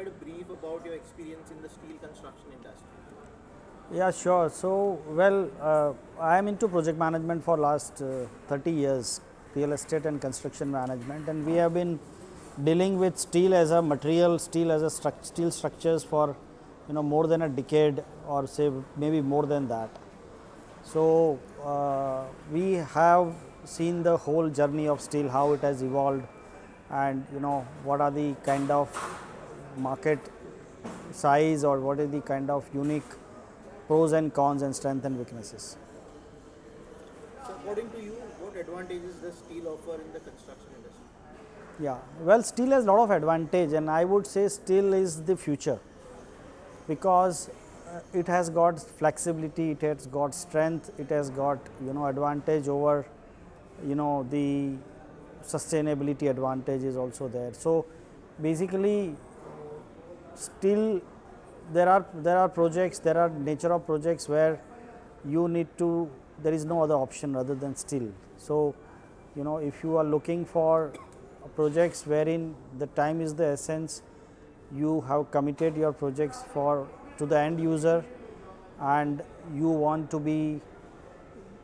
provide a brief about your experience in the steel construction industry? Yeah, sure. So, I am into project management for last 30 years, real estate and construction management, and we have been dealing with steel as a material, steel as a steel structures for more than a decade, or say maybe more than that. So, we have seen the whole journey of steel, how it has evolved, and what are the kind of market size, or what is the kind of unique pros and cons and strengths and weaknesses. So according to you, what advantages does steel offer in the construction industry? Yeah, well, steel has a lot of advantage, and I would say steel is the future, because it has got flexibility, it has got strength, it has got advantage over the sustainability advantage is also there. So basically, still there are projects, there are nature of projects where you need to, there is no other option other than steel. So if you are looking for projects wherein the time is the essence, you have committed your projects for to the end user, and you want to be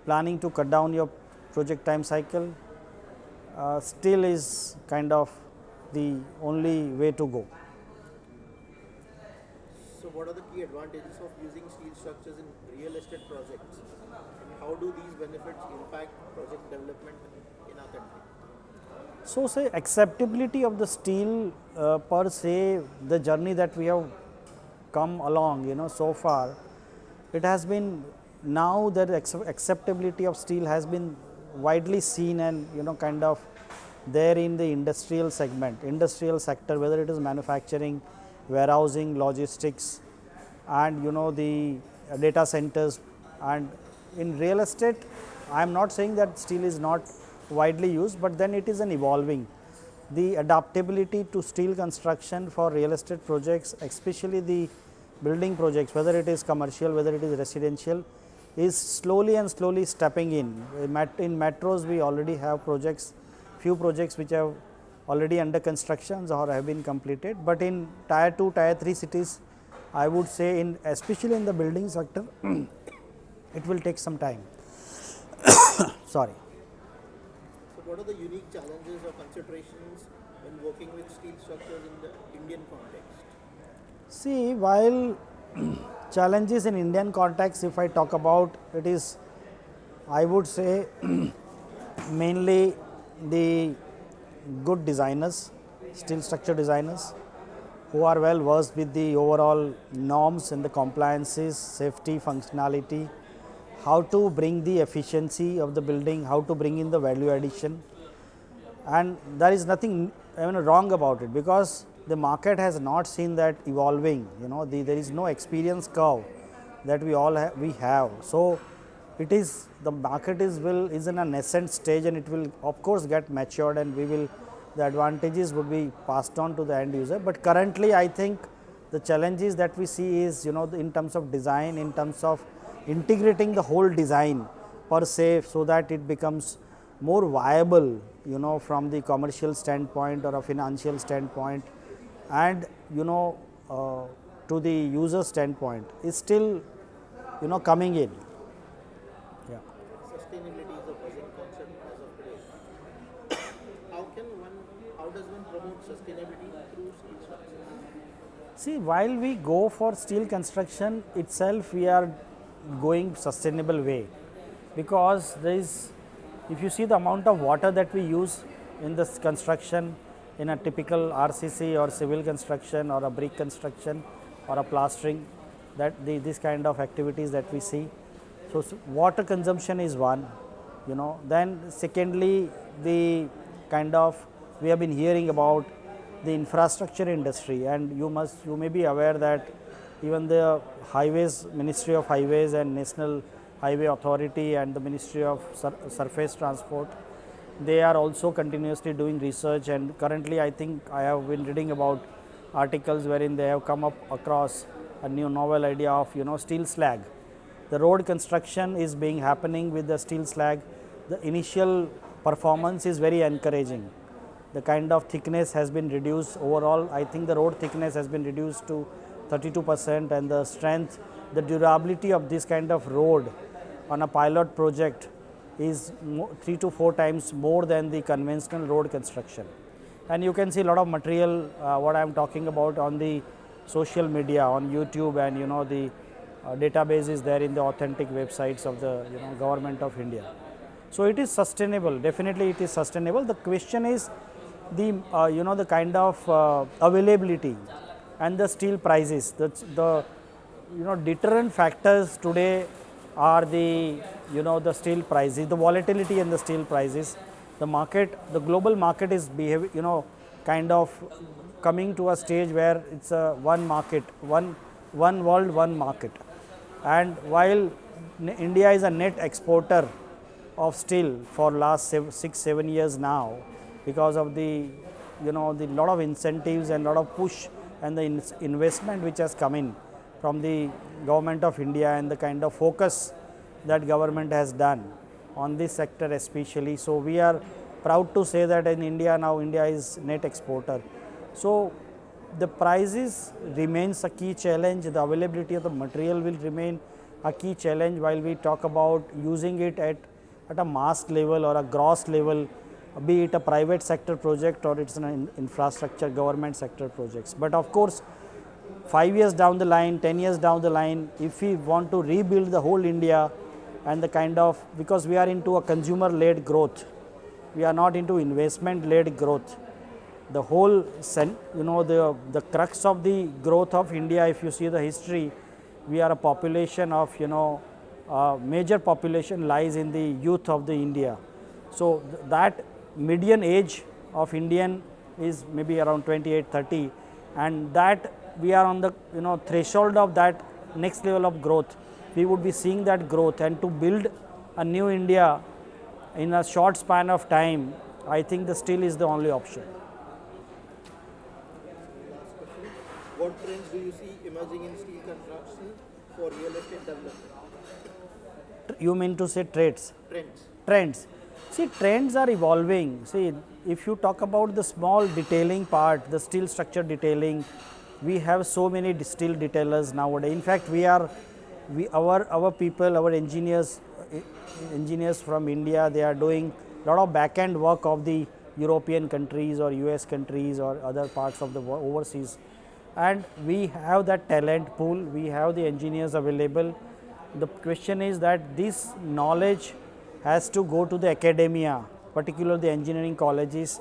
planning to cut down your project time cycle, steel is kind of the only way to go. So what are the key advantages of using steel structures in real estate projects? And how do these benefits impact project development in our country? So, say acceptability of the steel per se, the journey that we have come along, so far, it has been, now that acceptability of steel has been widely seen and kind of there in the industrial segment, industrial sector, whether it is manufacturing, warehousing, logistics, and the data centers. And in real estate, I am not saying that steel is not widely used, but then it is an evolving. The adaptability to steel construction for real estate projects, especially the building projects, whether it is commercial, whether it is residential, is slowly and slowly stepping in. In metros, we already have projects, few projects which have already under constructions or have been completed, but in tier 2, tier 3 cities, I would say especially in the building sector, it will take some time. Sorry. So what are the unique challenges or considerations when working with steel structures in the Indian context? See, while challenges in Indian context, if I talk about it, is I would say mainly the good designers, steel structure designers, who are well versed with the overall norms and the compliances, safety, functionality, how to bring the efficiency of the building, how to bring in the value addition, and there is nothing wrong about it, because the market has not seen that evolving. There is no experience curve that we have. So it is, the market is in a nascent stage, and it will of course get matured, and the advantages would be passed on to the end user. But currently, I think the challenges that we see is in terms of design, in terms of integrating the whole design per se, so that it becomes more viable from the commercial standpoint or a financial standpoint, and to the user standpoint, is still coming in. Yeah. Sustainability is a buzzing concept as of today. How does one promote sustainability through steel structures? See, while we go for steel construction itself, we are going sustainable way, because there is, if you see the amount of water that we use in this construction, in a typical RCC or civil construction or a brick construction or a plastering, that this kind of activities that we see. So water consumption is one, then secondly, the kind of, we have been hearing about the infrastructure industry, and you may be aware that even the highways, Ministry of Highways and National Highway Authority and the Ministry of Surface Transport, they are also continuously doing research, and currently I think I have been reading about articles wherein they have come up across a new novel idea of steel slag. The road construction is happening with the steel slag. The initial performance is very encouraging, the kind of thickness has been reduced overall. I think the road thickness has been reduced to 32%, and the strength, the durability of this kind of road on a pilot project is 3 to 4 times more than the conventional road construction. And you can see a lot of material, what I am talking about, on the social media, on YouTube, and the database is there in the authentic websites of the government of India. So it is sustainable. Definitely, it is sustainable. The question is the the kind of availability and the steel prices. The deterrent factors today are the the steel prices, the volatility and the steel prices. The market, the global market is kind of coming to a stage where it's a one market, one world, one market. And while India is a net exporter of steel for last 6-7 years now, because of the the lot of incentives and lot of push and the investment which has come in from the government of India, and the kind of focus that government has done on this sector especially. So we are proud to say that in India now, India is net exporter. So the prices remains a key challenge. The availability of the material will remain a key challenge while we talk about using it at a mass level or a gross level, be it a private sector project or it's an infrastructure government sector projects. But of course, 5 years down the line, 10 years down the line, if we want to rebuild the whole India, and the kind of, because we are into a consumer led growth, we are not into investment led growth. The whole the crux of the growth of India, if you see the history, we are a population of major population lies in the youth of the India. So that median age of Indian is maybe around 28-30, and that we are on the threshold of that next level of growth. We would be seeing that growth, and to build a new India in a short span of time, I think the steel is the only option. Last question. What trends do you see emerging in steel construction for real estate development? You mean to say trades? Trends. Trends. See, trends are evolving. See, if you talk about the small detailing part, the steel structure detailing, we have so many steel detailers nowadays. In fact, our people, our engineers from India, they are doing a lot of back end work of the European countries or US countries or other parts of the overseas. And we have that talent pool, we have the engineers available. The question is that this knowledge has to go to the academia, particularly the engineering colleges,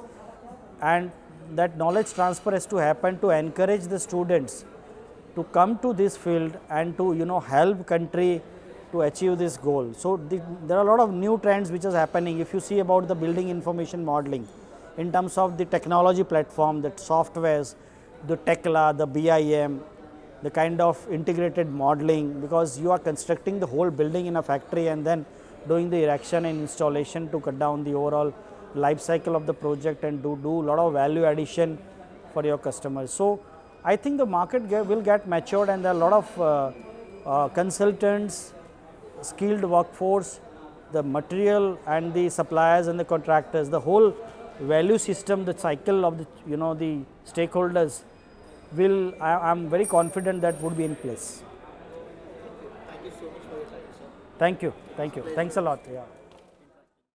and that knowledge transfer has to happen to encourage the students to come to this field and to help country to achieve this goal. So there are a lot of new trends which is happening. If you see about the building information modeling, in terms of the technology platform, the softwares, the TECLA, the BIM, the kind of integrated modeling, because you are constructing the whole building in a factory and then doing the erection and installation to cut down the overall life cycle of the project and do a lot of value addition for your customers. So I think the market will get matured, and there are a lot of consultants, skilled workforce, the material and the suppliers and the contractors, the whole value system, the cycle of the the stakeholders will, I am very confident that would be in place. Thank you so much for your time, sir. Thank you. Thank you. Thanks a lot. Yeah.